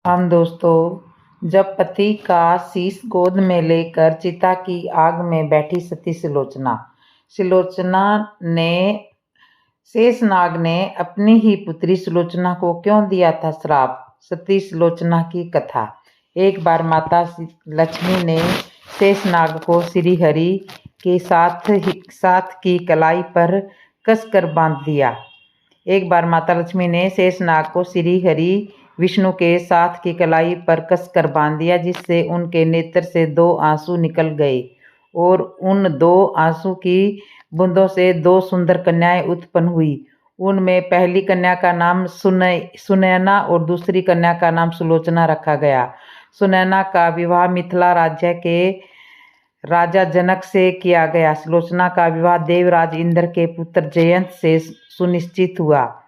हम दोस्तों, जब पति का शीश गोद में लेकर चिता की आग में बैठी सती सुलोचना ने शेषनाग ने अपनी ही पुत्री सुलोचना को क्यों दिया था श्राप। सती सुलोचना की कथा। एक बार माता लक्ष्मी ने शेषनाग को श्रीहरि के साथ की कलाई पर कसकर बांध दिया। एक बार माता लक्ष्मी ने शेषनाग को श्रीहरि विष्णु के साथ की कलाई पर कसकर बांध दिया, जिससे उनके नेत्र से 2 आंसू निकल गए और उन 2 आंसू की बूंदों से 2 सुंदर कन्याएं उत्पन्न हुई। उनमें पहली कन्या का नाम सुनैना और दूसरी कन्या का नाम सुलोचना रखा गया। सुनैना का विवाह मिथिला राज्य के राजा जनक से किया गया। सुलोचना का विवाह देवराज इंद्र के पुत्र जयंत से सुनिश्चित हुआ,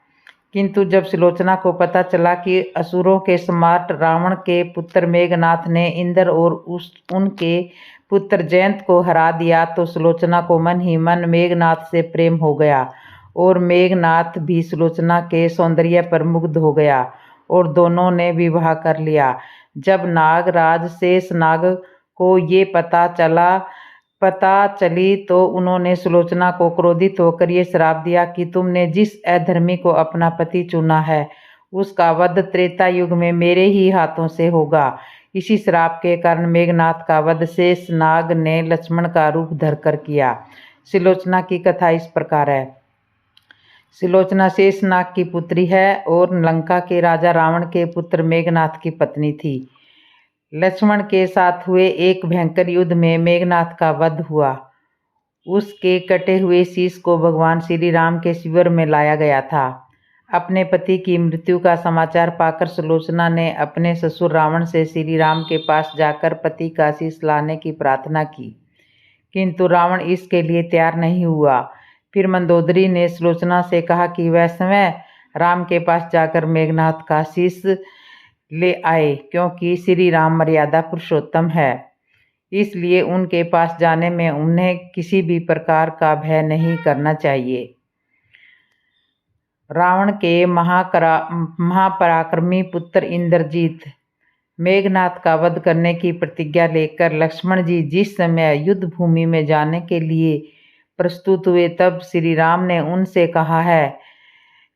किंतु जब सुलोचना को पता चला कि असुरों के सम्राट रावण के पुत्र मेघनाथ ने इंद्र और उनके पुत्र जयंत को हरा दिया, तो सुलोचना को मन ही मन मेघनाथ से प्रेम हो गया और मेघनाथ भी सुलोचना के सौंदर्य पर मुग्ध हो गया और दोनों ने विवाह कर लिया। जब नागराज शेषनाग को ये पता चली तो उन्होंने सुलोचना को क्रोधित होकर ये श्राप दिया कि तुमने जिस अधर्मी को अपना पति चुना है, उसका वध त्रेता युग में मेरे ही हाथों से होगा। इसी श्राप के कारण मेघनाथ का वध शेषनाग ने लक्ष्मण का रूप धरकर किया। सुलोचना की कथा इस प्रकार है। सुलोचना शेषनाग की पुत्री है और लंका के राजा रावण के पुत्र मेघनाथ की पत्नी थी। लक्ष्मण के साथ हुए एक भयंकर युद्ध में मेघनाथ का वध हुआ। उसके कटे हुए शीश को भगवान श्री राम के शिविर में लाया गया था। अपने पति की मृत्यु का समाचार पाकर सुलोचना ने अपने ससुर रावण से श्री राम के पास जाकर पति का शीश लाने की प्रार्थना की, किंतु रावण इसके लिए तैयार नहीं हुआ। फिर मंदोदरी ने सुलोचना से कहा कि वह स्वयं राम के पास जाकर मेघनाथ का शीश ले आए, क्योंकि श्री राम मर्यादा पुरुषोत्तम है, इसलिए उनके पास जाने में उन्हें किसी भी प्रकार का भय नहीं करना चाहिए। रावण के महापराक्रमी पुत्र इंद्रजीत मेघनाथ का वध करने की प्रतिज्ञा लेकर लक्ष्मण जी जिस समय युद्ध भूमि में जाने के लिए प्रस्तुत हुए, तब श्री राम ने उनसे कहा है,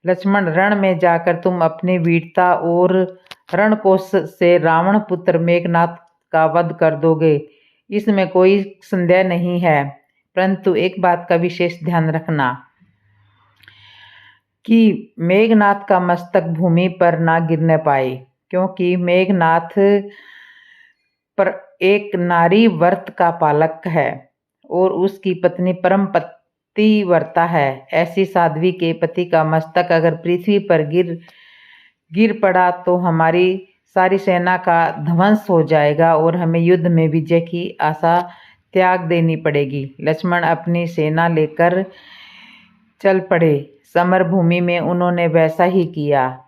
लक्ष्मण, रण में जाकर तुम अपनी वीरता और रणकोष से रावण पुत्र मेघनाथ का वध कर दोगे, इसमें कोई संदेह नहीं है। परंतु एक बात का विशेष ध्यान रखना कि मेघनाथ का मस्तक भूमि पर ना गिरने पाए, क्योंकि मेघनाथ पर एक नारी व्रत का पालक है और उसकी पत्नी परम पतिव्रता है। ऐसी साध्वी के पति का मस्तक अगर पृथ्वी पर गिर पड़ा तो हमारी सारी सेना का ध्वंस हो जाएगा और हमें युद्ध में विजय की आशा त्याग देनी पड़ेगी। लक्ष्मण अपनी सेना लेकर चल पड़े। समर भूमि में उन्होंने वैसा ही किया।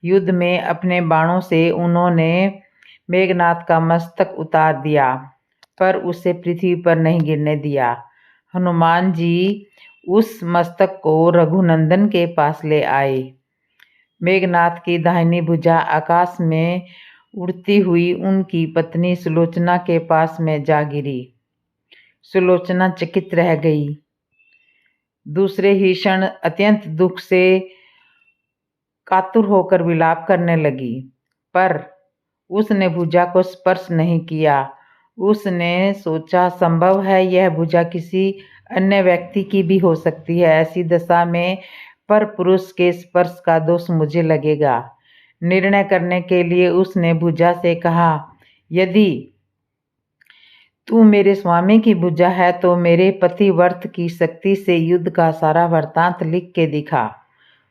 युद्ध में अपने बाणों से उन्होंने मेघनाथ का मस्तक उतार दिया, पर उसे पृथ्वी पर नहीं गिरने दिया। हनुमान जी उस मस्तक को रघुनंदन के पास ले आए। मेघनाथ की दाहिनी भुजा आकाश में उड़ती हुई उनकी पत्नी सुलोचना के पास में जा गिरी। सुलोचना चकित रह गई। दूसरे ही क्षण अत्यंत दुख से कातुर होकर विलाप करने लगी, पर उसने भुजा को स्पर्श नहीं किया। उसने सोचा, संभव है यह भुजा किसी अन्य व्यक्ति की भी हो सकती है। ऐसी दशा में पर पुरुष के स्पर्श का दोष मुझे लगेगा। निर्णय करने के लिए उसने भुजा से कहा, यदि तू मेरे स्वामी की भुजा है तो मेरे पतिव्रत की शक्ति से युद्ध का सारा वृत्तांत लिख के दिखा।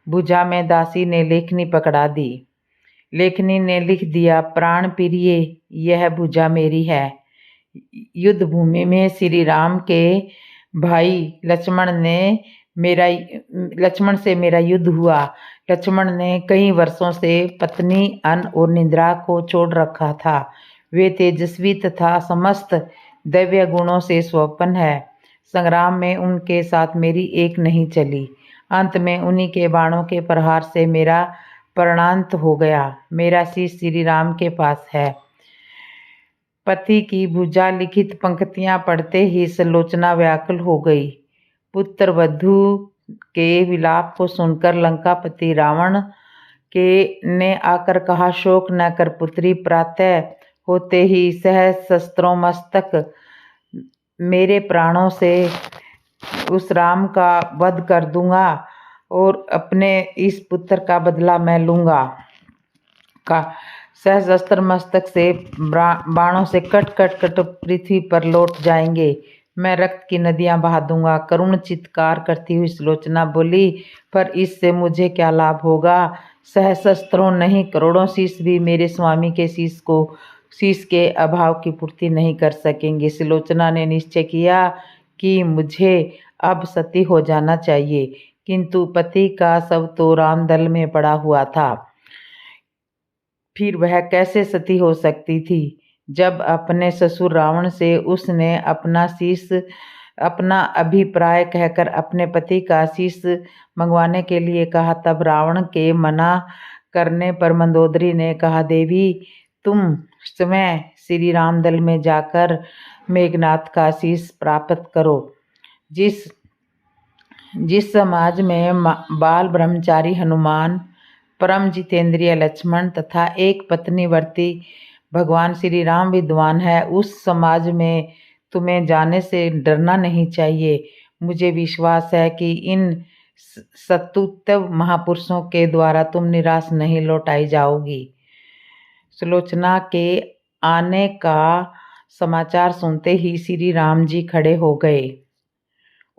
भुजा में दासी ने लेखनी पकड़ा दी। लेखनी ने लिख दिया, प्राण प्रिय, यह भुजा मेरी है। युद्ध भूमि में श्री राम के भाई लक्ष्मण से मेरा युद्ध हुआ। लक्ष्मण ने कई वर्षों से पत्नी, अन्न और निद्रा को छोड़ रखा था। वे तेजस्वी तथा समस्त दैवीय गुणों से संपन्न है। संग्राम में उनके साथ मेरी एक नहीं चली। अंत में उन्हीं के बाणों के प्रहार से मेरा प्राणांत हो गया। मेरा शीश श्री राम के पास है। पति की भुजा लिखित पंक्तियां पढ़ते ही सुलोचना व्याकुल हो गई। पुत्र वधू के विलाप को सुनकर लंकापति रावण ने आकर कहा, शोक न कर पुत्री, प्रातः होते ही सहज शस्त्रों मस्तक मेरे प्राणों से उस राम का वध कर दूंगा और अपने इस पुत्र का बदला मैं लूंगा। का सहस्त्र मस्तक से बाणों से कट कट कट पृथ्वी पर लौट जाएंगे। मैं रक्त की नदियां बहा दूंगा। करुण चित्कार करती हुई सुलोचना बोली, पर इससे मुझे क्या लाभ होगा? सहस्त्रों नहीं, करोड़ों शीश भी मेरे स्वामी के शीश के अभाव की पूर्ति नहीं कर सकेंगे। सुलोचना ने निश्चय किया कि मुझे अब सती हो जाना चाहिए, किंतु पति का शव तो रामदल में पड़ा हुआ था, फिर वह कैसे सती हो सकती थी? जब अपने ससुर रावण से उसने अपना अभिप्राय कहकर अपने पति का शीश मंगवाने के लिए कहा, तब रावण के मना करने पर मंदोदरी ने कहा, देवी तुम स्वयं श्री रामदल में जाकर मेघनाथ का शीश प्राप्त करो। जिस समाज में बाल ब्रह्मचारी हनुमान, परम जितेंद्रिय लक्ष्मण तथा एक पत्नी वर्ती भगवान श्री राम विद्वान है, उस समाज में तुम्हें जाने से डरना नहीं चाहिए। मुझे विश्वास है कि इन सत्युत्तम महापुरुषों के द्वारा तुम निराश नहीं लौटाई जाओगी। सुलोचना के आने का समाचार सुनते ही श्री राम जी खड़े हो गए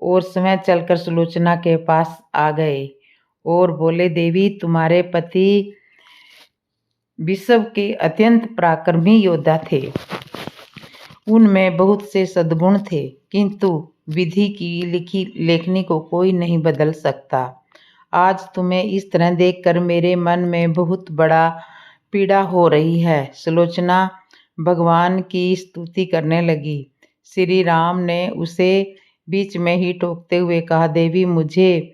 और स्वयं चलकर सुलोचना के पास आ गए और बोले, देवी तुम्हारे पति विश्व के अत्यंत पराक्रमी योद्धा थे। उनमें बहुत से सद्गुण थे, किंतु विधि की लिखी लेखनी को कोई नहीं बदल सकता। आज तुम्हें इस तरह देखकर मेरे मन में बहुत बड़ा पीड़ा हो रही है। सुलोचना भगवान की स्तुति करने लगी। श्री राम ने उसे बीच में ही टोकते हुए कहा, देवी मुझे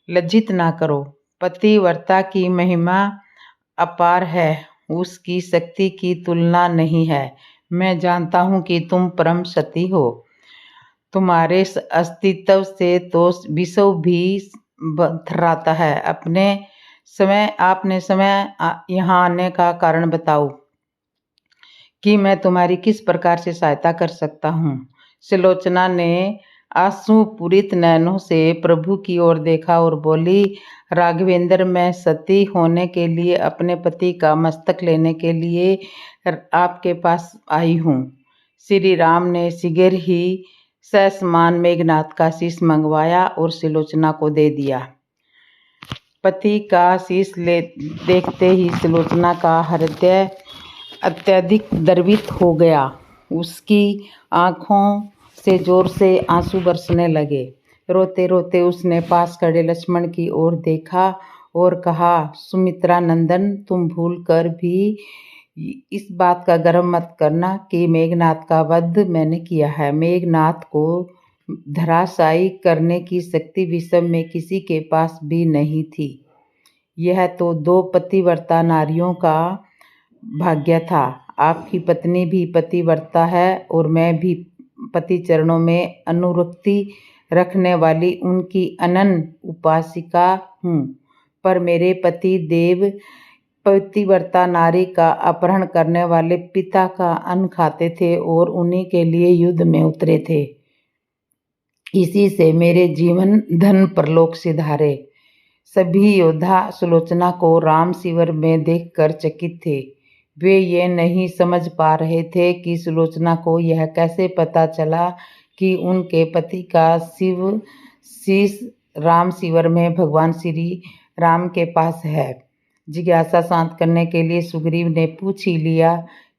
लज्जित ना करो। पतिव्रता की महिमा अपार है, उसकी शक्ति की तुलना नहीं है। मैं जानता हूँ कि तुम परम सती हो। तुम्हारे अस्तित्व से तो विश्व भी थर्राता है। आपने समय यहाँ आने का कारण बताओ कि मैं तुम्हारी किस प्रकार से सहायता कर सकता हूँ। सुलोचना ने आंसुपूरित नयनों से प्रभु की ओर देखा और बोली, राघवेंद्र मैं सती होने के लिए अपने पति का मस्तक लेने के लिए आपके पास आई हूँ। श्री राम ने शीघ्र ही ससमान मेघनाथ का शीश मंगवाया और सुलोचना को दे दिया। पति का शीश देखते ही सुलोचना का हृदय अत्यधिक द्रवित हो गया। उसकी आंखों से जोर से आंसू बरसने लगे। रोते रोते उसने पास खड़े लक्ष्मण की ओर देखा और कहा, सुमित्रा नंदन तुम भूल कर भी इस बात का गर्व मत करना कि मेघनाथ का वध मैंने किया है। मेघनाथ को धराशायी करने की शक्ति विश्व में किसी के पास भी नहीं थी। यह तो 2 पतिव्रता नारियों का भाग्य था। आपकी पत्नी भी पतिव्रता है और मैं भी पति चरणों में अनुरक्ति रखने वाली उनकी अनन्य उपासिका हूँ। पर मेरे पति देव पतिव्रता नारी का अपहरण करने वाले पिता का अन्न खाते थे और उन्हीं के लिए युद्ध में उतरे थे। इसी से मेरे जीवन धन परलोक सिधारे। सभी योद्धा सुलोचना को राम शिविर में देखकर चकित थे। वे ये नहीं समझ पा रहे थे कि सुलोचना को यह कैसे पता चला कि उनके पति का शीश राम शिविर में भगवान श्री राम के पास है। जिज्ञासा शांत करने के लिए सुग्रीव ने पूछ ही लिया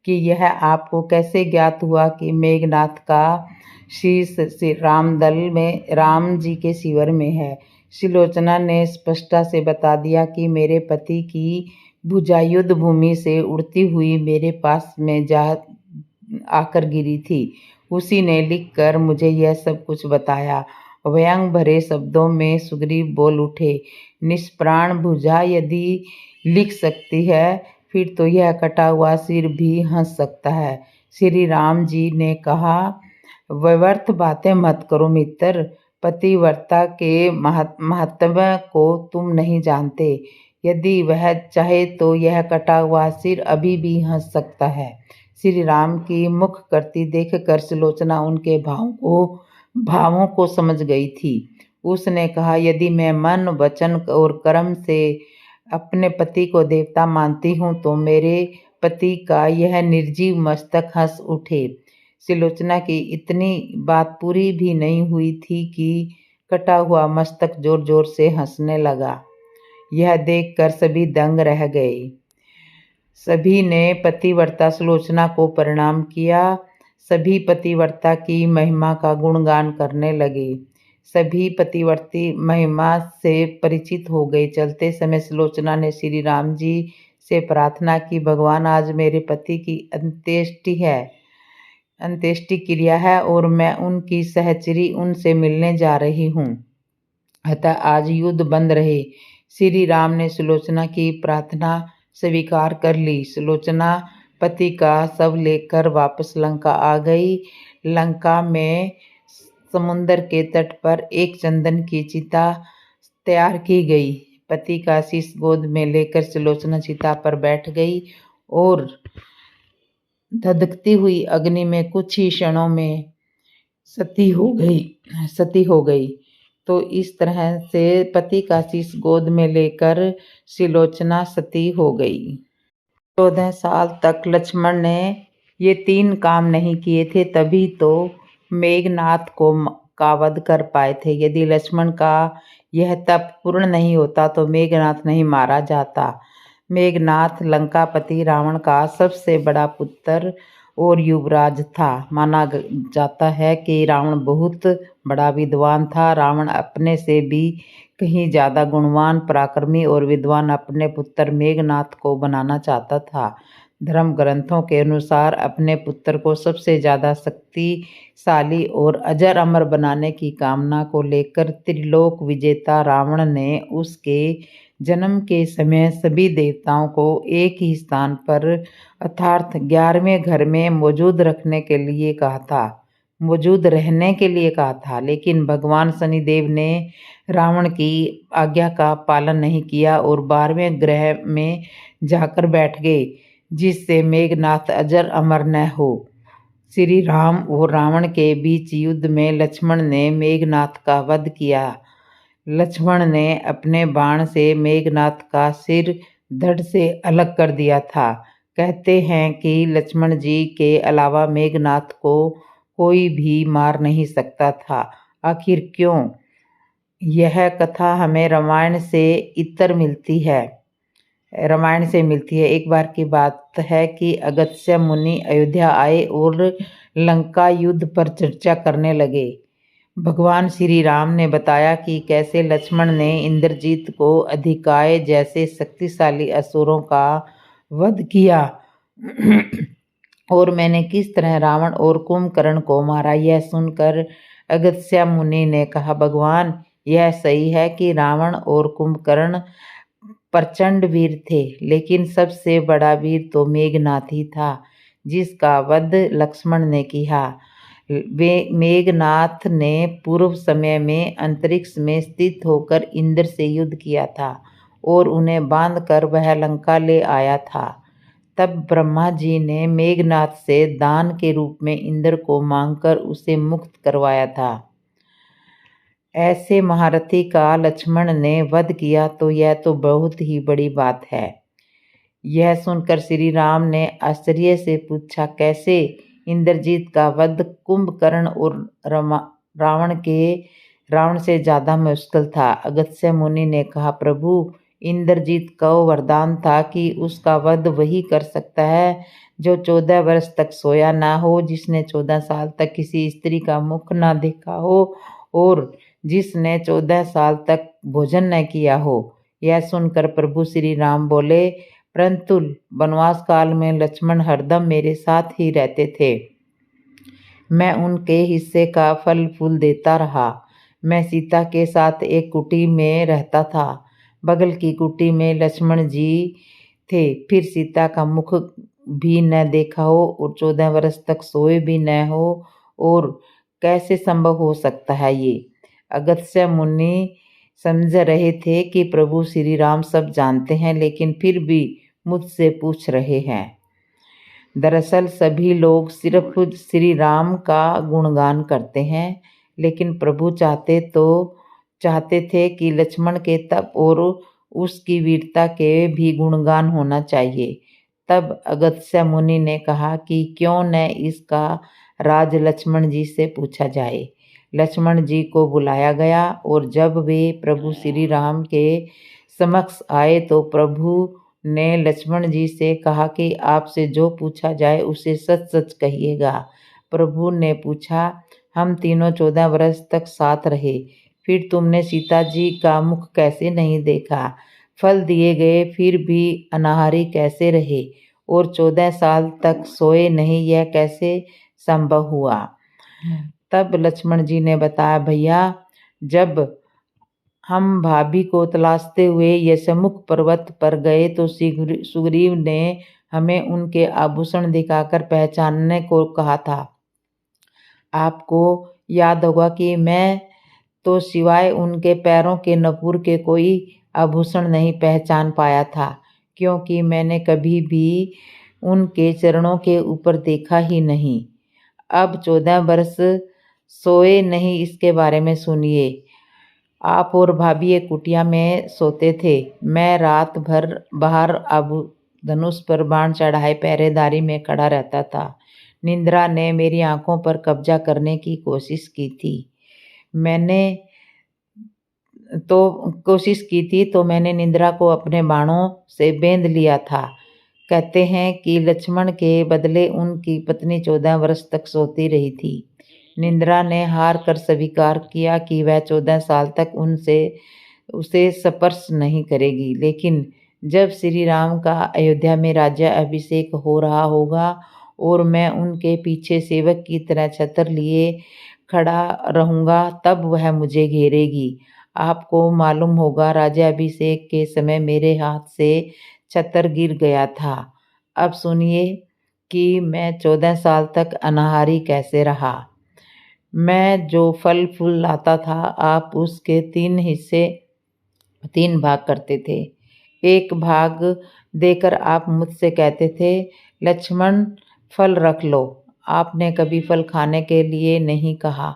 कि यह आपको कैसे ज्ञात हुआ कि मेघनाथ का शीश रामदल में राम जी के शिविर में है। सुलोचना ने स्पष्टता से बता दिया कि मेरे पति की भुजा युद्ध भूमि से उड़ती हुई मेरे पास में जा आकर गिरी थी। उसी ने लिखकर मुझे यह सब कुछ बताया। व्यंग भरे शब्दों में सुग्रीव बोल उठे, निष्प्राण भुजा यदि लिख सकती है, फिर तो यह कटा हुआ सिर भी हंस सकता है। श्री राम जी ने कहा, व्यर्थ बातें मत करो मित्र, पतिव्रता के महत्व को तुम नहीं जानते। यदि वह चाहे तो यह कटा हुआ सिर अभी भी हंस सकता है। श्री राम की मुख करती देखकर सुलोचना उनके भावों को समझ गई थी। उसने कहा, यदि मैं मन, वचन और कर्म से अपने पति को देवता मानती हूँ तो मेरे पति का यह निर्जीव मस्तक हंस उठे। सुलोचना की इतनी बात पूरी भी नहीं हुई थी कि कटा हुआ मस्तक जोर जोर से हंसने लगा। यह देखकर सभी दंग रह गए। सभी ने पतिव्रता सुलोचना को प्रणाम किया। सभी पतिव्रता की महिमा का गुणगान करने लगे। सभी पतिव्रती महिमा से परिचित हो गए। चलते समय सुलोचना ने श्री राम जी से प्रार्थना की, भगवान, आज मेरे पति की अंत्येष्टि क्रिया है और मैं उनकी सहचरी उनसे मिलने जा रही हूँ, अतः आज युद्ध बंद रहे। श्री राम ने सुलोचना की प्रार्थना स्वीकार कर ली। सुलोचना पति का शव लेकर वापस लंका आ गई। लंका में समुद्र के तट पर एक चंदन की चिता तैयार की गई। पति का शीश गोद में लेकर सुलोचना चिता पर बैठ गई और धधकती हुई अग्नि में कुछ ही क्षणों में सती हो गई। तो इस तरह से पति का शीश गोद में लेकर सुलोचना सती हो गई। 14 साल तक लक्ष्मण ने ये 3 काम नहीं किए थे, तभी तो मेघनाथ का वध कर पाए थे। यदि लक्ष्मण का यह तप पूर्ण नहीं होता तो मेघनाथ नहीं मारा जाता। मेघनाथ लंकापति रावण का सबसे बड़ा पुत्र और युवराज था। माना जाता है कि रावण बहुत बड़ा विद्वान था। रावण अपने से भी कहीं ज़्यादा गुणवान, पराक्रमी और विद्वान अपने पुत्र मेघनाथ को बनाना चाहता था। धर्म ग्रंथों के अनुसार अपने पुत्र को सबसे ज़्यादा शक्तिशाली और अजर अमर बनाने की कामना को लेकर त्रिलोक विजेता रावण ने उसके जन्म के समय सभी देवताओं को एक ही स्थान पर अर्थात 11वें घर में मौजूद रहने के लिए कहा था। लेकिन भगवान शनिदेव ने रावण की आज्ञा का पालन नहीं किया और 12वें ग्रह में जाकर बैठ गए, जिससे मेघनाथ अजर अमर न हो। श्री राम और रावण के बीच युद्ध में लक्ष्मण ने मेघनाथ का वध किया। लक्ष्मण ने अपने बाण से मेघनाथ का सिर धड़ से अलग कर दिया था। कहते हैं कि लक्ष्मण जी के अलावा मेघनाथ को कोई भी मार नहीं सकता था। आखिर क्यों? यह कथा हमें रामायण से मिलती है। एक बार की बात है कि अगस्त्य मुनि अयोध्या आए और लंका युद्ध पर चर्चा करने लगे। भगवान श्री राम ने बताया कि कैसे लक्ष्मण ने इंद्रजीत को अधिकाय जैसे शक्तिशाली असुरों का वध किया और मैंने किस तरह रावण और कुंभकर्ण को मारा। यह सुनकर अगस्त्य मुनि ने कहा, भगवान, यह सही है कि रावण और कुंभकर्ण प्रचंड वीर थे, लेकिन सबसे बड़ा वीर तो मेघनाथ ही था, जिसका वध लक्ष्मण ने किया। मेघनाथ ने पूर्व समय में अंतरिक्ष में स्थित होकर इंद्र से युद्ध किया था और उन्हें बांधकर वह लंका ले आया था। तब ब्रह्मा जी ने मेघनाथ से दान के रूप में इंद्र को मांगकर उसे मुक्त करवाया था। ऐसे महारथी का लक्ष्मण ने वध किया तो यह तो बहुत ही बड़ी बात है। यह सुनकर श्री राम ने आश्चर्य से पूछा, कैसे? इंद्रजीत का वध कुंभकर्ण और रावण से ज्यादा मुश्किल था। अगस्त्य मुनि ने कहा, प्रभु, इंद्रजीत का वरदान था कि उसका वध वही कर सकता है जो 14 वर्ष तक सोया ना हो, जिसने 14 साल तक किसी स्त्री का मुख ना देखा हो और जिसने 14 साल तक भोजन न किया हो। यह सुनकर प्रभु श्री राम बोले, परंतु वनवास काल में लक्ष्मण हरदम मेरे साथ ही रहते थे। मैं उनके हिस्से का फल फूल देता रहा। मैं सीता के साथ एक कुटी में रहता था। बगल की कुटी में लक्ष्मण जी थे। फिर सीता का मुख भी न देखा हो और 14 वर्ष तक सोए भी न हो, और कैसे संभव हो सकता है ये? अगस्त्य मुनि समझ रहे थे कि प्रभु श्री राम सब जानते हैं, लेकिन फिर भी मुझसे पूछ रहे हैं। दरअसल सभी लोग सिर्फ श्री राम का गुणगान करते हैं, लेकिन प्रभु चाहते थे कि लक्ष्मण के तप और उसकी वीरता के भी गुणगान होना चाहिए। तब अगस्त्य मुनि ने कहा कि क्यों न इसका राज लक्ष्मण जी से पूछा जाए। लक्ष्मण जी को बुलाया गया और जब वे प्रभु श्री राम के समक्ष आए तो प्रभु ने लक्ष्मण जी से कहा कि आपसे जो पूछा जाए उसे सच सच कहिएगा। प्रभु ने पूछा, हम तीनों 14 वर्ष तक साथ रहे, फिर तुमने सीता जी का मुख कैसे नहीं देखा? फल दिए गए फिर भी अनाहारी कैसे रहे और 14 साल तक सोए नहीं, यह कैसे संभव हुआ? तब लक्ष्मण जी ने बताया, भैया, जब हम भाभी को तलाशते हुए यशमुख पर्वत पर गए तो सुग्रीव ने हमें उनके आभूषण दिखाकर पहचानने को कहा था। आपको याद होगा कि मैं तो सिवाय उनके पैरों के नपुर के कोई आभूषण नहीं पहचान पाया था, क्योंकि मैंने कभी भी उनके चरणों के ऊपर देखा ही नहीं। अब 14 वर्ष सोए नहीं, इसके बारे में सुनिए। आप और भाभी एक कुटिया में सोते थे। मैं रात भर बाहर आबू धनुष पर बाण चढ़ाए पहरेदारी में खड़ा रहता था। निंद्रा ने मेरी आंखों पर कब्जा करने की कोशिश की थी। तो मैंने निंद्रा को अपने बाणों से बेंध लिया था। कहते हैं कि लक्ष्मण के बदले उनकी पत्नी 14 वर्ष तक सोती रही थी। निंद्रा ने हार कर स्वीकार किया कि वह 14 साल तक उसे स्पर्श नहीं करेगी, लेकिन जब श्री राम का अयोध्या में राज्य अभिषेक हो रहा होगा और मैं उनके पीछे सेवक की तरह छत्र लिए खड़ा रहूँगा, तब वह मुझे घेरेगी। आपको मालूम होगा, राज्याभिषेक के समय मेरे हाथ से छत्र गिर गया था। अब सुनिए कि मैं 14 साल तक अनाहारी कैसे रहा। मैं जो फल फूल लाता था, आप उसके 3 भाग करते थे। एक भाग देकर आप मुझसे कहते थे, लक्ष्मण, फल रख लो। आपने कभी फल खाने के लिए नहीं कहा।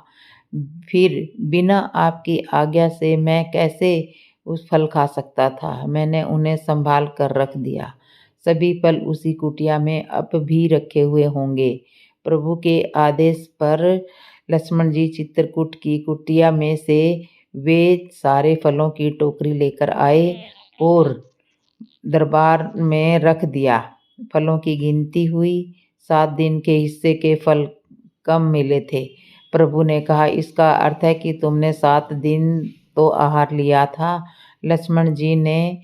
फिर बिना आपकी आज्ञा से मैं कैसे उस फल खा सकता था? मैंने उन्हें संभाल कर रख दिया। सभी फल उसी कुटिया में अब भी रखे हुए होंगे। प्रभु के आदेश पर लक्ष्मण जी चित्रकूट की कुटिया में से वे सारे फलों की टोकरी लेकर आए और दरबार में रख दिया। फलों की गिनती हुई। 7 दिन के हिस्से के फल कम मिले थे। प्रभु ने कहा, इसका अर्थ है कि तुमने 7 दिन तो आहार लिया था। लक्ष्मण जी ने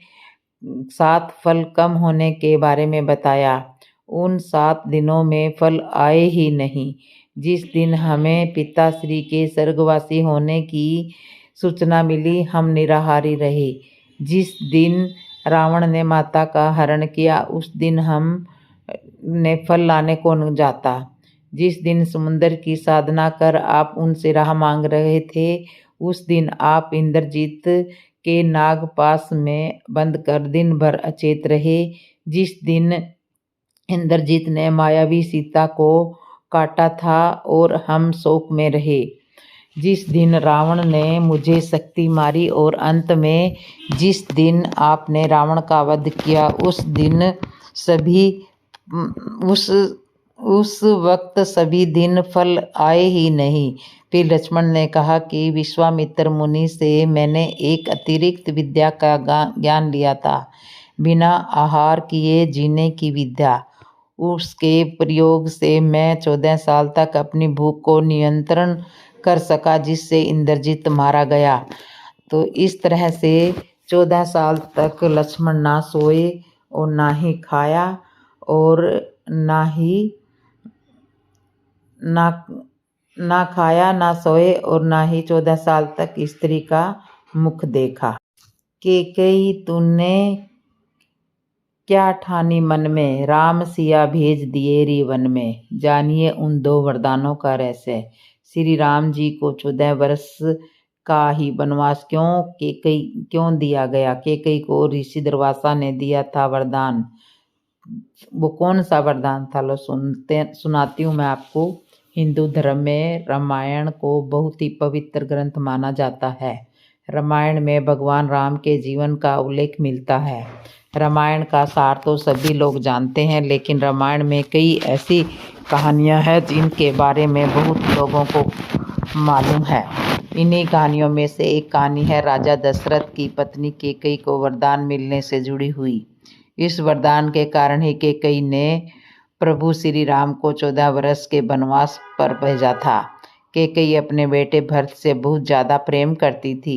7 फल कम होने के बारे में बताया। उन 7 दिनों में फल आए ही नहीं। जिस दिन हमें पिताश्री के स्वर्गवासी होने की सूचना मिली, हम निराहारी रहे। जिस दिन रावण ने माता का हरण किया, उस दिन हम ने फल लाने कौन जाता? जिस दिन समुद्र की साधना कर आप उनसे राह मांग रहे थे, उस दिन आप इंद्रजीत के नागपाश में बंद कर दिन भर अचेत रहे। जिस दिन इंद्रजीत ने मायावी सीता को काटा था और हम शोक में रहे। जिस दिन रावण ने मुझे शक्ति मारी और अंत में जिस दिन आपने रावण का वध किया, उस वक्त सभी दिन फल आए ही नहीं। फिर लक्ष्मण ने कहा कि विश्वामित्र मुनि से मैंने एक अतिरिक्त विद्या का ज्ञान लिया था, बिना आहार किए जीने की विद्या। उसके प्रयोग से मैं 14 साल तक अपनी भूख को नियंत्रण कर सका, जिससे इंद्रजीत मारा गया। तो इस तरह से 14 साल तक लक्ष्मण ना सोए और ना ही खाया और ना खाया ना सोए और ना ही 14 साल तक स्त्री का मुख देखा। केकई तूने क्या ठानी मन में, राम सिया भेज दिए री वन में। जानिए उन दो वरदानों का रहस्य। श्री राम जी को 14 वर्ष का ही वनवास क्यों दिया गया। केकई को ऋषि दुर्वासा ने दिया था वरदान। वो कौन सा वरदान था, लो सुनाती हूँ मैं आपको। हिंदू धर्म में रामायण को बहुत ही पवित्र ग्रंथ माना जाता है। रामायण में भगवान राम के जीवन का उल्लेख मिलता है। रामायण का सार तो सभी लोग जानते हैं, लेकिन रामायण में कई ऐसी कहानियां हैं जिनके बारे में बहुत लोगों को मालूम है। इन्हीं कहानियों में से एक कहानी है राजा दशरथ की पत्नी केकई को वरदान मिलने से जुड़ी हुई। इस वरदान के कारण ही केकई ने प्रभु श्री राम को 14 वर्ष के वनवास पर भेजा था। केकई अपने बेटे भरत से बहुत ज़्यादा प्रेम करती थी।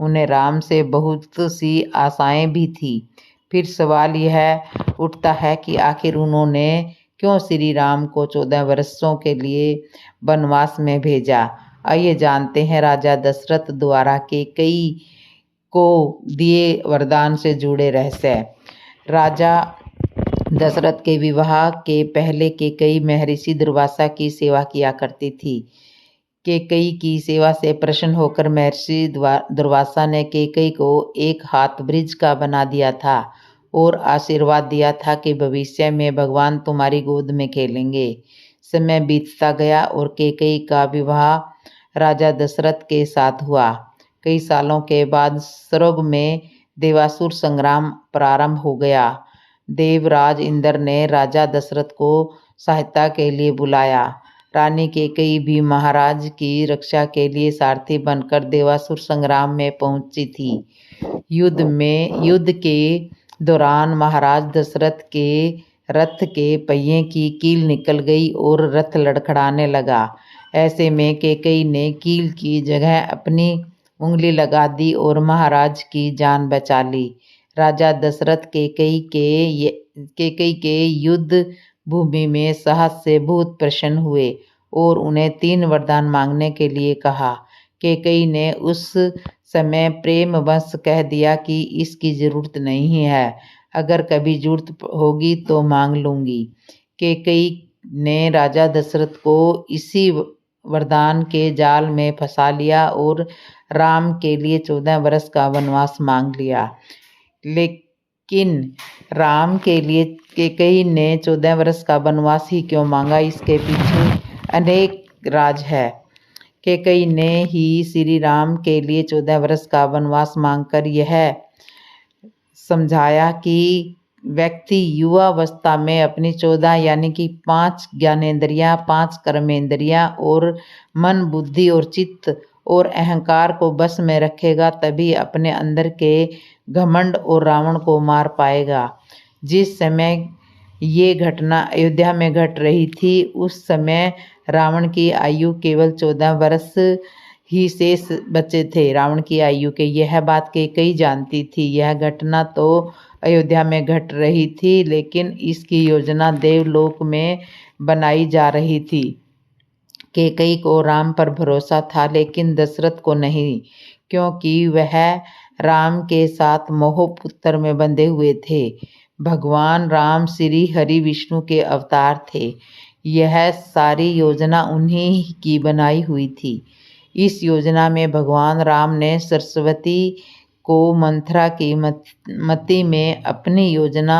उन्हें राम से बहुत सी आशाएं भी थी। फिर सवाल यह उठता है कि आखिर उन्होंने क्यों श्री राम को 14 वर्षों के लिए वनवास में भेजा। आइए जानते हैं राजा दशरथ द्वारा केकई को दिए वरदान से जुड़े रहस्य। राजा दशरथ के विवाह के पहले केकई महर्षि दुर्वासा की सेवा किया करती थी। केकई की सेवा से प्रसन्न होकर महर्षि दुर्वासा ने केकई को एक हाथ ब्रिज का बना दिया था और आशीर्वाद दिया था कि भविष्य में भगवान तुम्हारी गोद में खेलेंगे। समय बीतता गया और केकई का विवाह राजा दशरथ के साथ हुआ। कई सालों के बाद स्वर्ग में देवासुर संग्राम प्रारंभ हो गया। देवराज इंद्र ने राजा दशरथ को सहायता के लिए बुलाया। रानी केकई भी महाराज की रक्षा के लिए सारथी बनकर देवासुर संग्राम में पहुंची थी। युद्ध के दौरान महाराज दशरथ के रथ के पहिए की कील निकल गई और रथ लड़खड़ाने लगा। ऐसे में केकई ने कील की जगह अपनी उंगली लगा दी और महाराज की जान बचा ली। राजा दशरथ केकई के युद्ध भूमि में साहस से बहुत प्रसन्न हुए और उन्हें 3 वरदान मांगने के लिए कहा। केकई ने उस समय प्रेमवश कह दिया कि इसकी जरूरत नहीं है, अगर कभी जरूरत होगी तो मांग लूंगी। केकई ने राजा दशरथ को इसी वरदान के जाल में फंसा लिया और राम के लिए 14 वर्ष का वनवास मांग लिया। लेकिन राम के लिए केकई ने 14 वर्ष का वनवास ही क्यों मांगा, इसके पीछे अनेक राज है। केकई ने ही श्री राम के लिए 14 वर्ष का वनवास मांगकर यह समझाया कि व्यक्ति युवावस्था में अपनी 14 यानी कि 5 ज्ञानेंद्रियां, 5 कर्मेंद्रियां और मन, बुद्धि और चित्त और अहंकार को बस में रखेगा, तभी अपने अंदर के घमंड और रावण को मार पाएगा। जिस समय ये घटना अयोध्या में घट रही थी, उस समय रावण की आयु केवल 14 वर्ष ही शेष बचे थे। रावण की आयु के यह बात केकई जानती थी। यह घटना तो अयोध्या में घट रही थी, लेकिन इसकी योजना देवलोक में बनाई जा रही थी। केकई को राम पर भरोसा था, लेकिन दशरथ को नहीं, क्योंकि वह राम के साथ मोह पुत्र में बंधे हुए थे। भगवान राम श्री हरि विष्णु के अवतार थे। यह सारी योजना उन्हीं की बनाई हुई थी। इस योजना में भगवान राम ने सरस्वती को मंथरा की मति में अपनी योजना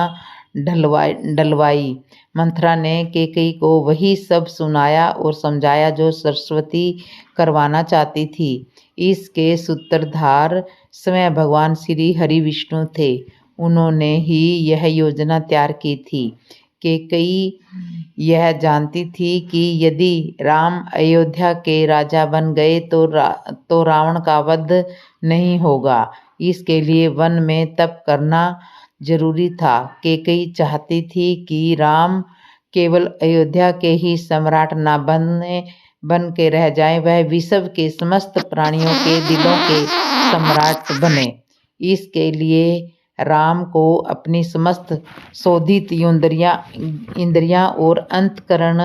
डलवाई। मंथरा ने केकई को वही सब सुनाया और समझाया जो सरस्वती करवाना चाहती थी। इसके सूत्रधार स्वयं भगवान श्री हरि विष्णु थे। उन्होंने ही यह योजना तैयार की थी। केकई यह जानती थी कि यदि राम अयोध्या के राजा बन गए तो रावण का वध नहीं होगा। इसके लिए वन में तप करना जरूरी था। केकई चाहती थी कि राम केवल अयोध्या के ही सम्राट न बन के रह जाए, वह विश्व के समस्त प्राणियों के दिलों के सम्राट बने। इसके लिए राम को अपनी समस्त शोधित इंद्रियां और अंतकरण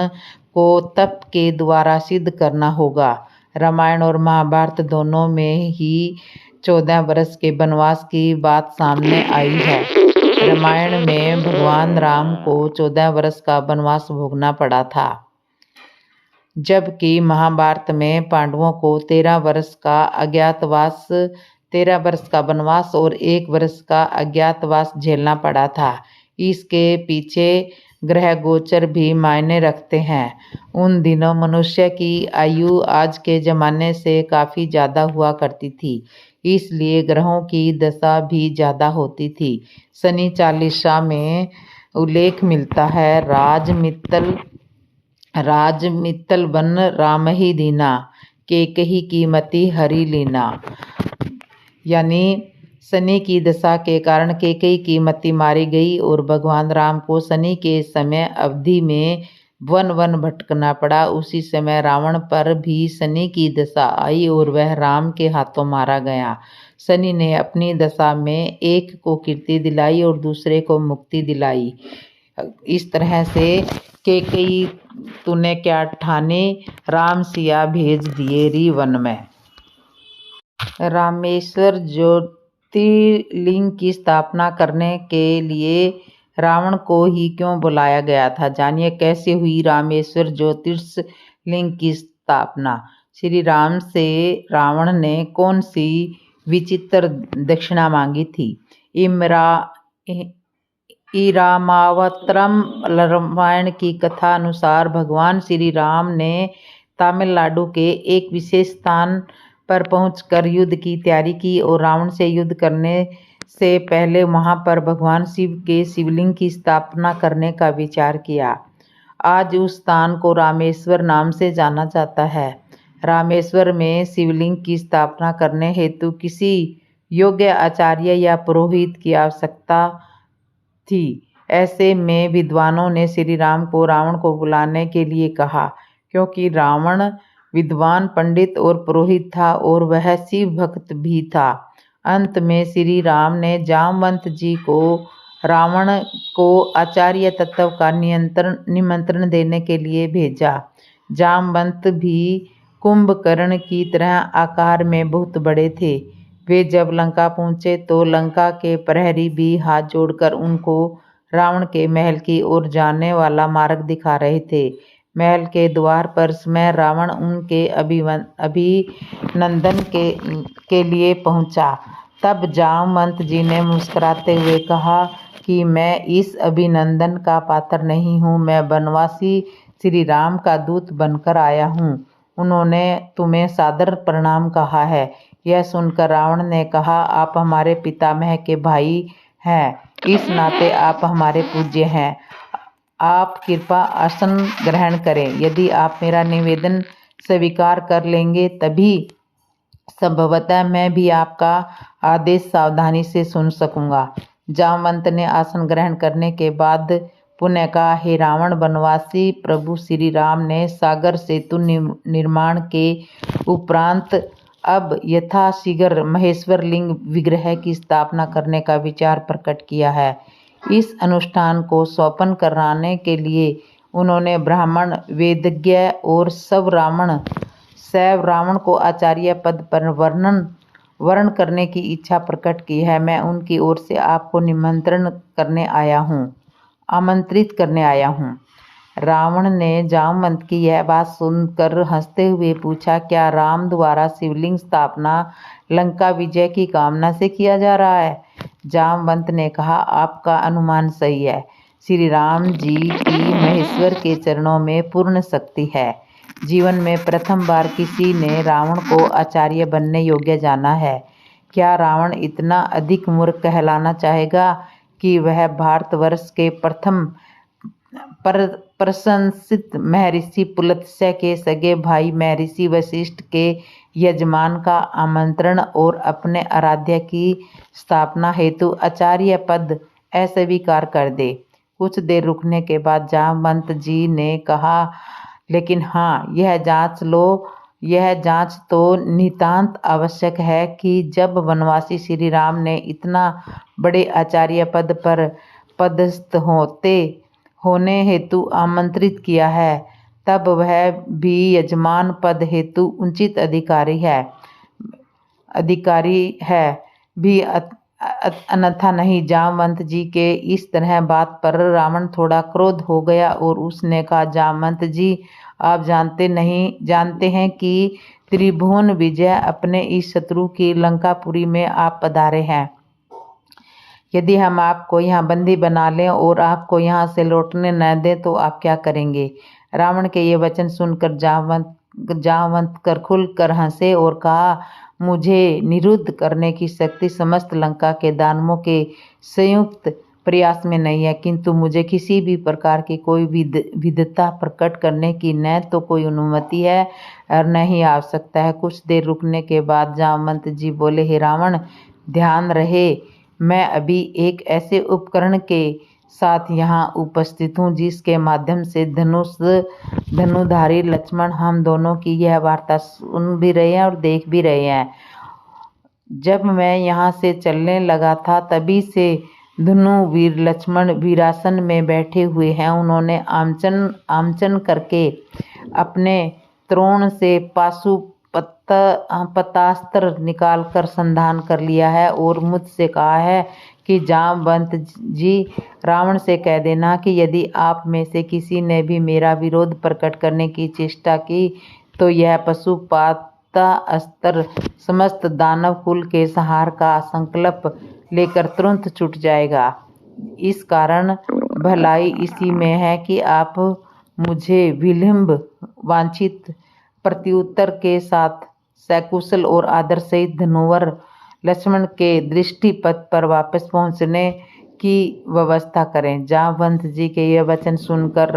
को तप के द्वारा सिद्ध करना होगा। रामायण और महाभारत दोनों में ही 14 वर्ष के वनवास की बात सामने आई है। रामायण में भगवान राम को 14 वर्ष का वनवास भोगना पड़ा था, जबकि महाभारत में पांडवों को 13 वर्ष का वनवास और 1 वर्ष का अज्ञातवास झेलना पड़ा था। इसके पीछे ग्रह गोचर भी मायने रखते हैं। उन दिनों मनुष्य की आयु आज के ज़माने से काफ़ी ज़्यादा हुआ करती थी, इसलिए ग्रहों की दशा भी ज़्यादा होती थी। शनि चालीसा में उल्लेख मिलता है, राज मित्तल बन राम ही दीना, केकही की मति हरि लीना। यानी शनि की दशा के कारण केकई की मति मारी गई और भगवान राम को शनि के समय अवधि में वन वन भटकना पड़ा। उसी समय रावण पर भी शनि की दशा आई और वह राम के हाथों मारा गया। शनि ने अपनी दशा में एक को कीर्ति दिलाई और दूसरे को मुक्ति दिलाई। इस तरह से केकई तूने क्या ठाने, राम सिया भेज दिए री वन में। रामेश्वर ज्योतिर्लिंग की स्थापना करने के लिए रावण को ही क्यों बुलाया गया था? जानिए कैसे हुई रामेश्वर ज्योतिर्लिंग की स्थापना। श्री राम से रावण ने कौन सी विचित्र दक्षिणा मांगी थी? इरामावतरम रामायण की कथा अनुसार भगवान श्री राम ने तमिलनाडु के एक विशेष स्थान पर पहुंचकर युद्ध की तैयारी की और रावण से युद्ध करने से पहले वहां पर भगवान शिव के शिवलिंग की स्थापना करने का विचार किया। आज उस स्थान को रामेश्वर नाम से जाना जाता है। रामेश्वर में शिवलिंग की स्थापना करने हेतु किसी योग्य आचार्य या पुरोहित की आवश्यकता थी। ऐसे में विद्वानों ने श्री राम को रावण को बुलाने के लिए कहा, क्योंकि रावण विद्वान पंडित और पुरोहित था और वह शिव भक्त भी था। अंत में श्री राम ने जामवंत जी को रावण को आचार्य तत्व का निमंत्रण देने के लिए भेजा। जामवंत भी कुंभकर्ण की तरह आकार में बहुत बड़े थे। वे जब लंका पहुंचे तो लंका के प्रहरी भी हाथ जोड़कर उनको रावण के महल की ओर जाने वाला मार्ग दिखा रहे थे। महल के द्वार पर समय रावण उनके अभिनंदन के लिए पहुंचा। तब जामवंत जी ने मुस्कुराते हुए कहा कि मैं इस अभिनंदन का पात्र नहीं हूँ, मैं वनवासी श्री राम का दूत बनकर आया हूँ। उन्होंने तुम्हें सादर प्रणाम कहा है। यह सुनकर रावण ने कहा, आप हमारे पितामह के भाई हैं, इस नाते आप हमारे पूज्य हैं। आप कृपा आसन ग्रहण करें। यदि आप मेरा निवेदन स्वीकार कर लेंगे तभी संभवतः मैं भी आपका आदेश सावधानी से सुन सकूंगा। जामवंत ने आसन ग्रहण करने के बाद पुनः कहा, हे रावण वनवासी प्रभु श्री राम ने सागर सेतु निर्माण के उपरांत अब यथाशीघ्र महेश्वर लिंग विग्रह की स्थापना करने का विचार प्रकट किया है। इस अनुष्ठान को संपन्न कराने के लिए उन्होंने ब्राह्मण, वेदज्ञ और शैव रावण को आचार्य पद पर वर्ण करने की इच्छा प्रकट की है। मैं उनकी ओर से आपको आमंत्रित करने आया हूँ। रावण ने जामवंत की यह बात सुनकर हंसते हुए पूछा, क्या राम द्वारा शिवलिंग स्थापना लंका विजय की कामना से किया जा रहा है? जामवंत ने कहा, आपका अनुमान सही है। श्री राम जी की महेश्वर के चरणों में पूर्ण शक्ति है। जीवन में प्रथम बार किसी ने रावण को आचार्य बनने योग्य जाना है। क्या रावण इतना अधिक मूर्ख कहलाना चाहेगा कि वह भारतवर्ष के प्रथम प्रशंसित महर्षि पुलत्स्य के सगे भाई महर्षि वशिष्ठ के यजमान का आमंत्रण और अपने आराध्य की स्थापना हेतु आचार्य पद अस्वीकार कर दे? कुछ देर रुकने के बाद जामवंत जी ने कहा, लेकिन हाँ, यह जांच तो नितांत आवश्यक है कि जब वनवासी श्री राम ने इतना बड़े आचार्य पद पर पदस्थ होने हेतु आमंत्रित किया है, तब वह भी यजमान पद हेतु उचित अधिकारी है। अधिकारी है भी अन्यथा नहीं। जामवंत जी के इस तरह बात पर रावण थोड़ा क्रोध हो गया और उसने कहा, जामवंत जी, आप जानते हैं कि त्रिभुवन विजय अपने इस शत्रु की लंकापुरी में आप पधारे हैं। यदि हम आपको यहाँ बंदी बना लें और आपको यहाँ से लौटने न दें तो आप क्या करेंगे? रावण के ये वचन सुनकर जामवंत कर खुल कर हंसे और कहा, मुझे निरुद्ध करने की शक्ति समस्त लंका के दानवों के संयुक्त प्रयास में नहीं है, किंतु मुझे किसी भी प्रकार की कोई विधता प्रकट करने की न तो कोई अनुमति है और न ही आवश्यकता है। कुछ देर रुकने के बाद जामवंत जी बोले, हे रावण, ध्यान रहे, मैं अभी एक ऐसे उपकरण के साथ यहाँ उपस्थित हूँ जिसके माध्यम से धनुधारी लक्ष्मण हम दोनों की यह वार्ता सुन भी रहे हैं और देख भी रहे हैं। जब मैं यहाँ से चलने लगा था तभी से धनुवीर लक्ष्मण वीरासन में बैठे हुए हैं। उन्होंने आमचन करके अपने त्रोण से पतास्त्र निकाल कर संधान कर लिया है और मुझसे कहा है कि जामवंत जी, रावण से कह देना कि यदि आप में से किसी ने भी मेरा विरोध प्रकट करने की चेष्टा की तो यह पशुपातास्त्र समस्त दानव कुल के संहार का संकल्प लेकर तुरंत छूट जाएगा। इस कारण भलाई इसी में है कि आप मुझे विलंब वांछित प्रत्युत्तर के साथ सकुशल और आदर सहित धनुवर लक्ष्मण के दृष्टिपथ पर वापस पहुंचने की व्यवस्था करें। जामवंत जी के यह वचन सुनकर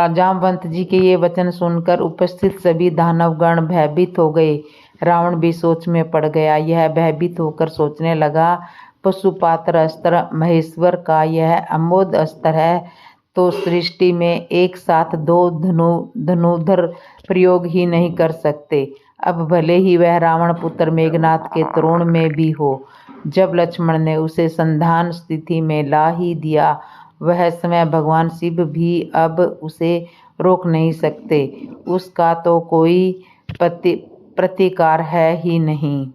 जामवंत जी के ये वचन सुनकर उपस्थित सभी दानवगण भयभीत हो गए। रावण भी सोच में पड़ गया। यह भयभीत होकर सोचने लगा, पशुपात्र अस्त्र महेश्वर का यह अमोघ अस्त्र है तो सृष्टि में एक साथ दो धनुधर प्रयोग ही नहीं कर सकते। अब भले ही वह रावण पुत्र मेघनाथ के त्रोण में भी हो। जब लक्ष्मण ने उसे संधान स्थिति में ला ही दिया, वह समय भगवान शिव भी अब उसे रोक नहीं सकते। उसका तो कोई प्रतिकार है ही नहीं।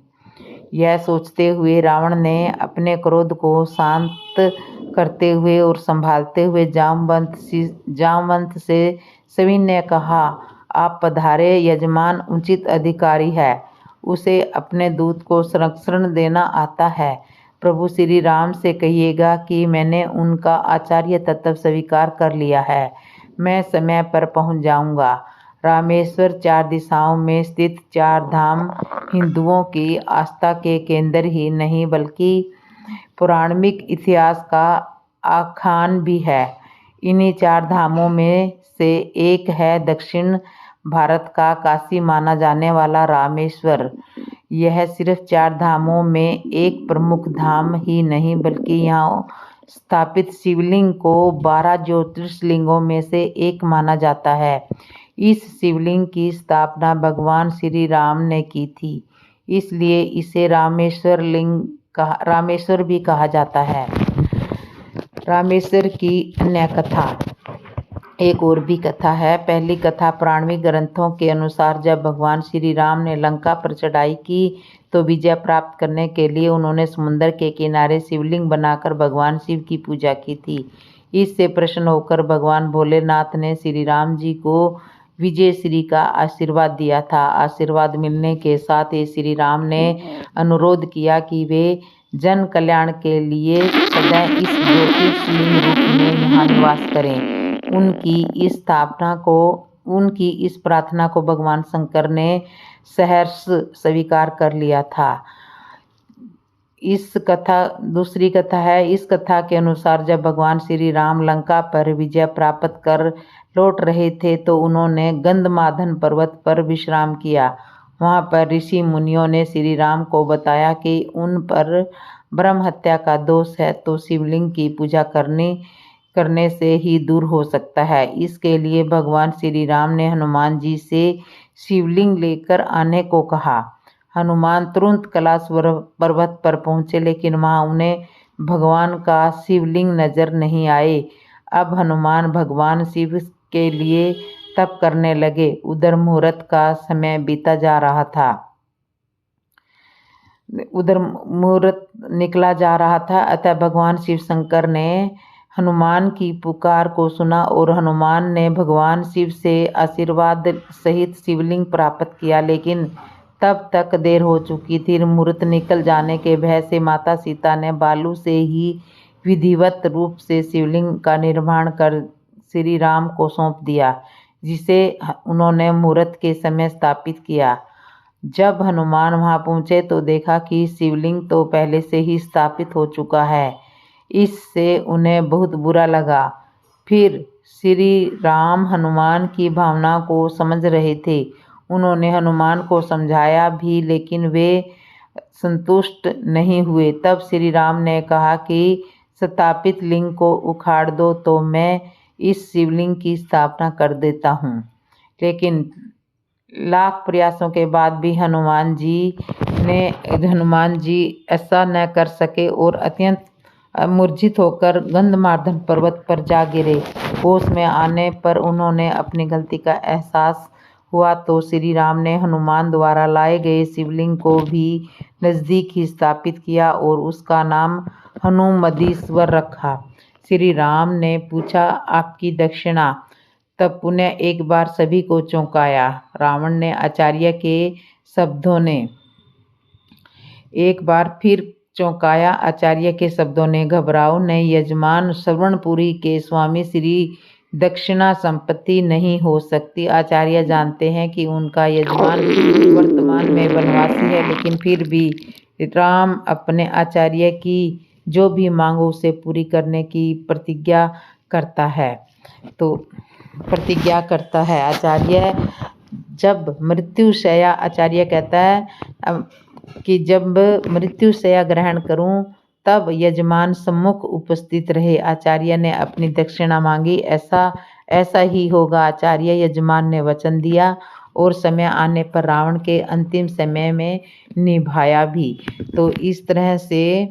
यह सोचते हुए रावण ने अपने क्रोध को शांत करते हुए और संभालते हुए जामवंत से सविनय कहा, आप पधारे, यजमान उचित अधिकारी है, उसे अपने दूत को संरक्षण देना आता है। प्रभु श्री राम से कहिएगा कि मैंने उनका आचार्य तत्व स्वीकार कर लिया है। मैं समय पर पहुंच जाऊंगा। रामेश्वर 4 दिशाओं में स्थित 4 धाम हिंदुओं की आस्था के केंद्र ही नहीं बल्कि पौराणिक इतिहास का आख्यान भी है। इन्हीं 4 धामों में से एक है दक्षिण भारत का काशी माना जाने वाला रामेश्वर। यह सिर्फ 4 धामों में एक प्रमुख धाम ही नहीं बल्कि यहाँ स्थापित शिवलिंग को 12 ज्योतिर्लिंगों में से एक माना जाता है। इस शिवलिंग की स्थापना भगवान श्री राम ने की थी, इसलिए इसे रामेश्वर भी कहा जाता है। रामेश्वर की अन्य कथा, एक और भी कथा है। पहली कथा पौराणिक ग्रंथों के अनुसार जब भगवान श्री राम ने लंका पर चढ़ाई की तो विजय प्राप्त करने के लिए उन्होंने समुद्र के किनारे शिवलिंग बनाकर भगवान शिव की पूजा की थी। इससे प्रसन्न होकर भगवान भोलेनाथ ने श्री राम जी को विजय श्री का आशीर्वाद दिया था। आशीर्वाद मिलने के साथ ही श्री राम ने अनुरोध किया कि वे जन कल्याण के लिए सदैव इस ज्योतिर्लिंग रूप में यहाँ निवास करें। उनकी इस प्रार्थना को भगवान शंकर ने सहर्ष स्वीकार कर लिया था। दूसरी कथा है। इस कथा के अनुसार जब भगवान श्री राम लंका पर विजय प्राप्त कर लौट रहे थे तो उन्होंने गंधमादन पर्वत पर विश्राम किया। वहां पर ऋषि मुनियों ने श्री राम को बताया कि उन पर ब्रह्म हत्या का दोष है तो शिवलिंग की पूजा करने से ही दूर हो सकता है। इसके लिए भगवान श्री राम ने हनुमान जी से शिवलिंग लेकर आने को कहा। हनुमान तुरंत कैलाश पर्वत पर पहुंचे, लेकिन वहां उन्हें भगवान का शिवलिंग नजर नहीं आए। अब हनुमान भगवान शिव के लिए तप करने लगे। उधर मुहूर्त का समय बीता जा रहा था। उधर मुहूर्त निकला जा रहा था। अतः भगवान शिव शंकर ने हनुमान की पुकार को सुना और हनुमान ने भगवान शिव से आशीर्वाद सहित शिवलिंग प्राप्त किया, लेकिन तब तक देर हो चुकी थी। मुहूर्त निकल जाने के भय से माता सीता ने बालू से ही विधिवत रूप से शिवलिंग का निर्माण कर श्री राम को सौंप दिया, जिसे उन्होंने मुहूर्त के समय स्थापित किया। जब हनुमान वहां पहुंचे तो देखा कि शिवलिंग तो पहले से ही स्थापित हो चुका है। इससे उन्हें बहुत बुरा लगा। फिर श्री राम हनुमान की भावना को समझ रहे थे। उन्होंने हनुमान को समझाया भी, लेकिन वे संतुष्ट नहीं हुए। तब श्री राम ने कहा कि स्थापित लिंग को उखाड़ दो तो मैं इस शिवलिंग की स्थापना कर देता हूँ। लेकिन लाख प्रयासों के बाद भी हनुमान जी ऐसा न कर सके और अत्यंत मूर्छित होकर गंधमार्दन पर्वत पर जा गिरे। होश में आने पर उन्होंने अपनी गलती का एहसास हुआ तो श्री राम ने हनुमान द्वारा लाए गए शिवलिंग को भी नजदीक ही स्थापित किया और उसका नाम हनुमदीश्वर रखा। श्री राम ने पूछा, आपकी दक्षिणा? तब पुनः एक बार सभी को चौंकाया। रावण ने आचार्य के शब्दों ने एक बार फिर चौंकाया। आचार्य के शब्दों ने घबराओ नहीं, यजमान श्रवणपुरी के स्वामी श्री दक्षिणा संपत्ति नहीं हो सकती। आचार्य जानते हैं कि उनका यजमान वर्तमान में वनवासी है, लेकिन फिर भी राम अपने आचार्य की जो भी मांगो उसे पूरी करने की प्रतिज्ञा करता है। आचार्य जब मृत्युशैया आचार्य कहता है कि जब मृत्युशैया ग्रहण करूं तब यजमान सम्मुख उपस्थित रहे। आचार्य ने अपनी दक्षिणा मांगी। ऐसा ही होगा। आचार्य यजमान ने वचन दिया और समय आने पर रावण के अंतिम समय में निभाया भी। तो इस तरह से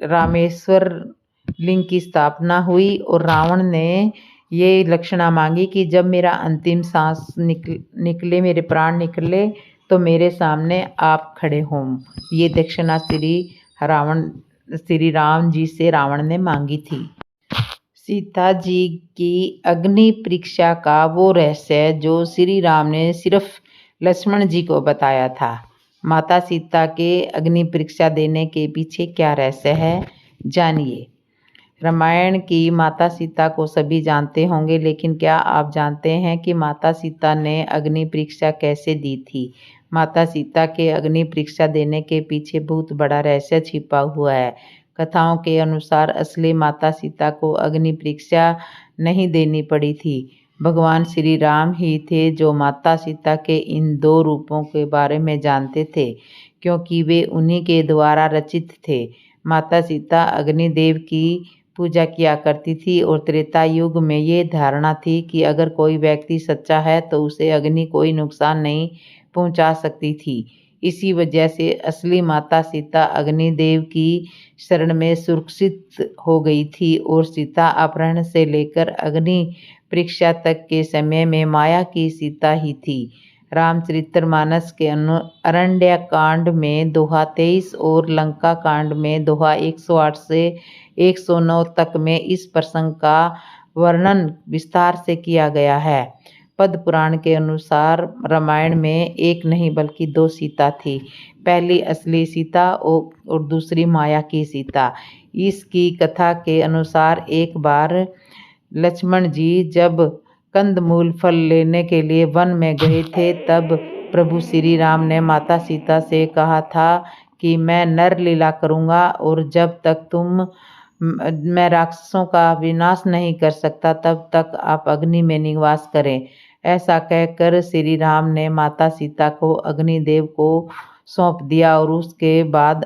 रामेश्वर लिंग की स्थापना हुई और रावण ने ये दक्षिणा मांगी कि जब मेरा अंतिम सांस निकले, मेरे प्राण निकले, तो मेरे सामने आप खड़े हों। ये दक्षिणा श्री राम जी से रावण ने मांगी थी। सीता जी की अग्नि परीक्षा का वो रहस्य जो श्री राम ने सिर्फ लक्ष्मण जी को बताया था। माता सीता के अग्नि परीक्षा देने के पीछे क्या रहस्य है, जानिए। रामायण की माता सीता को सभी जानते होंगे, लेकिन क्या आप जानते हैं कि माता सीता ने अग्नि परीक्षा कैसे दी थी? माता सीता के अग्नि परीक्षा देने के पीछे बहुत बड़ा रहस्य छिपा हुआ है। कथाओं के अनुसार असली माता सीता को अग्नि परीक्षा नहीं देनी पड़ी थी। भगवान श्री राम ही थे जो माता सीता के इन दो रूपों के बारे में जानते थे, क्योंकि वे उन्हीं के द्वारा रचित थे। माता सीता अग्निदेव की पूजा किया करती थी और त्रेता युग में ये धारणा थी कि अगर कोई व्यक्ति सच्चा है तो उसे अग्नि कोई नुकसान नहीं पहुंचा सकती थी। इसी वजह से असली माता सीता अग्निदेव की शरण में सुरक्षित हो गई थी और सीता अपहरण से लेकर अग्नि परीक्षा तक के समय में माया की सीता ही थी। रामचरितमानस के अरण्य कांड में दोहा 23 और लंका कांड में दोहा 108 से 109 तक में इस प्रसंग का वर्णन विस्तार से किया गया है। पद्म पुराण के अनुसार रामायण में एक नहीं बल्कि 2 सीता थी। पहली असली सीता और दूसरी माया की सीता। इसकी कथा के अनुसार एक बार लक्ष्मण जी जब कंदमूल फल लेने के लिए वन में गए थे, तब प्रभु श्री राम ने माता सीता से कहा था कि मैं नर लीला करूँगा और जब तक मैं राक्षसों का विनाश नहीं कर सकता तब तक आप अग्नि में निवास करें। ऐसा कहकर श्री राम ने माता सीता को अग्निदेव को सौंप दिया और उसके बाद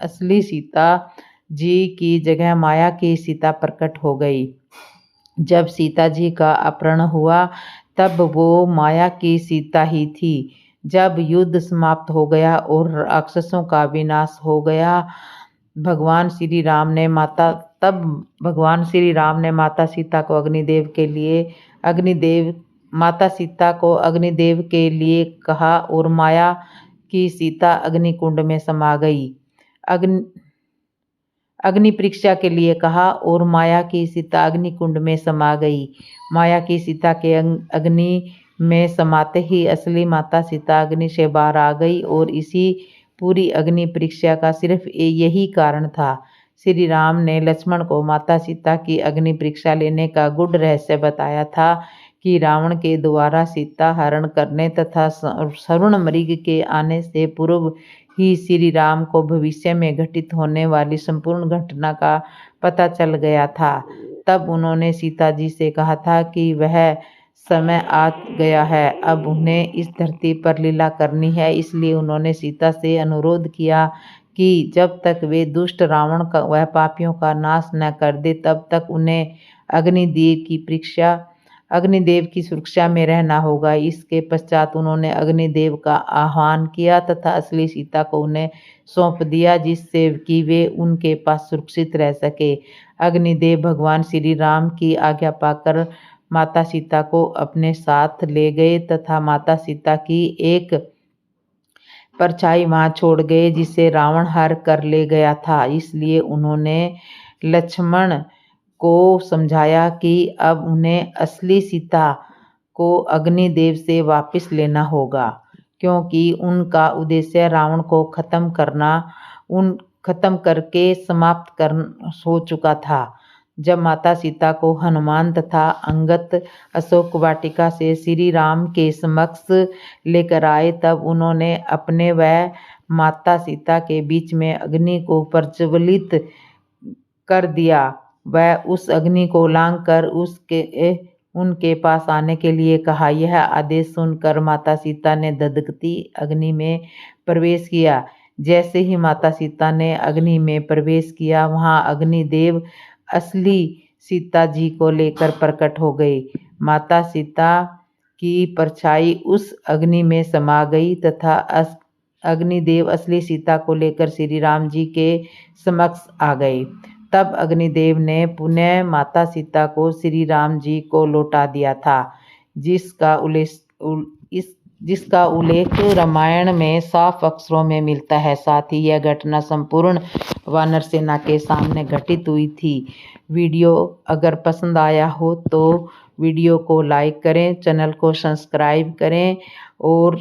असली सीता जी की जगह माया की सीता प्रकट हो गई। जब सीता जी का अपहरण हुआ तब वो माया की सीता ही थी। जब युद्ध समाप्त हो गया और राक्षसों का विनाश हो गया, भगवान श्री राम ने माता सीता को अग्निदेव माता सीता को अग्निदेव के लिए कहा और माया की सीता अग्निकुंड में समा गई। अग्नि परीक्षा के लिए कहा और माया की सीता अग्निकुंड में समा गई। माया की सीता के अग्नि में समाते ही असली माता सीता अग्नि से बाहर आ गई और इसी पूरी अग्नि परीक्षा का सिर्फ यही कारण था। श्री राम ने लक्ष्मण को माता सीता की अग्नि परीक्षा लेने का गूढ़ रहस्य बताया था कि रावण के द्वारा सीता हरण करने तथा स्वर्ण मृग के आने से पूर्व ही श्री राम को भविष्य में घटित होने वाली संपूर्ण घटना का पता चल गया था। तब उन्होंने सीता जी से कहा था कि वह समय आ गया है, अब उन्हें इस धरती पर लीला करनी है। इसलिए उन्होंने सीता से अनुरोध किया कि जब तक वे दुष्ट रावण का वह पापियों का नाश न कर दे तब तक उन्हें अग्निदेव की सुरक्षा में रहना होगा। इसके पश्चात उन्होंने अग्निदेव का आह्वान किया तथा असली सीता को उन्हें सौंप दिया, जिससे कि वे उनके पास सुरक्षित रह सके। अग्निदेव भगवान श्री राम की आज्ञा पाकर माता सीता को अपने साथ ले गए तथा माता सीता की एक परछाई वहां छोड़ गए जिसे रावण हर कर ले गया था। इसलिए उन्होंने लक्ष्मण को समझाया कि अब उन्हें असली सीता को अग्निदेव से वापस लेना होगा, क्योंकि उनका उद्देश्य रावण को खत्म करके समाप्त कर हो चुका था। जब माता सीता को हनुमान तथा अंगद अशोक वाटिका से श्री राम के समक्ष लेकर आए, तब उन्होंने अपने व माता सीता के बीच में अग्नि को प्रज्वलित कर दिया। वह उस अग्नि को लांघ कर उनके पास आने के लिए कहा। यह आदेश सुनकर माता सीता ने धधकती अग्नि में प्रवेश किया। जैसे ही माता सीता ने अग्नि में प्रवेश किया, वहां अग्निदेव असली सीता जी को लेकर प्रकट हो गए। माता सीता की परछाई उस अग्नि में समा गई तथा अग्निदेव असली सीता को लेकर श्री राम जी के समक्ष आ गए। तब अग्निदेव ने पुनः माता सीता को श्री राम जी को लौटा दिया था, जिसका उल्लेख रामायण में साफ अक्षरों में मिलता है। साथ ही यह घटना संपूर्ण वानर सेना के सामने घटित हुई थी। वीडियो अगर पसंद आया हो तो वीडियो को लाइक करें, चैनल को सब्सक्राइब करें और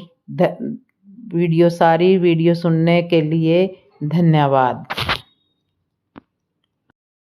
सारी वीडियो सुनने के लिए धन्यवाद।